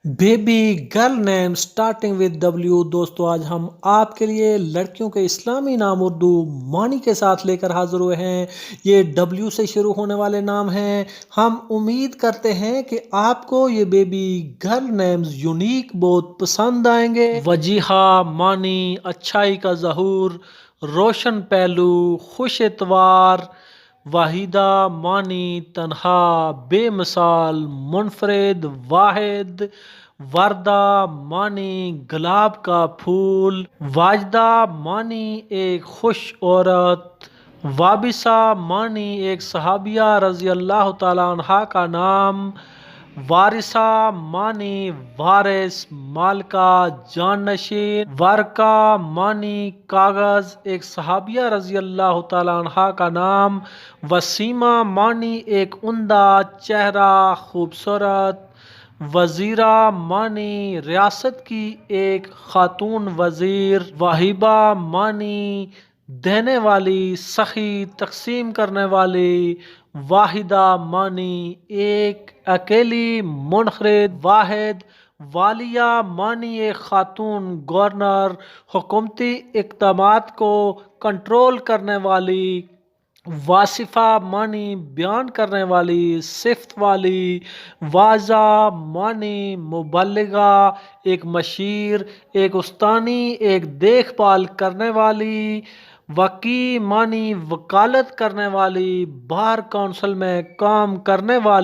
Baby girl name starting with W. दोस्तों आज हम आपके लिए लड़कियों के इस्लामी नाम उर्दू मानी के साथ लेकर हाजिर हुए हैं। ये डब्ल्यू से शुरू होने वाले नाम हैं। हम उम्मीद करते हैं कि आपको ये बेबी गर्ल नेम्स यूनिक बहुत पसंद आएंगे। वजीहा मानी अच्छाई का ज़हूर, रोशन पहलू, खुश एतवार। वाहिदा मानी तन्हा, बेमिसाल, मुनफरिद, वाहिद। वर्दा मानी गुलाब का फूल। वाजदा मानी एक खुश औरत। वाबिसा मानी एक सहाबिया रजी अल्लाह ताला अन्हा का नाम। वारिसा मानी वारिस, मालका, जाननशीन। वारका मानी कागज, एक सहाबिया रजी अल्लाह ताला अन्हा का नाम। वसीमा मानी एक उम्दा चेहरा, खूबसूरत। वजीरा मानी रियासत की एक खातून वजीर। वाहिबा मानी देने वाली, सखी, तकसीम करने वाली। वाहिदा मानी एक अकेली, मुनफरिद, वाहिद। वालिया मानी एक खातून गवर्नर, हुकूमती इक़दामात को कंट्रोल करने वाली। वासिफा मानी बयान करने वाली, सिफ्त वाली। वाजा मानी मुबल्लिगा, एक मशीर, एक उस्तानी, एक देखभाल करने वाली। वकी मानी वकालत करने वाली, बार काउंसिल में काम करने वाली।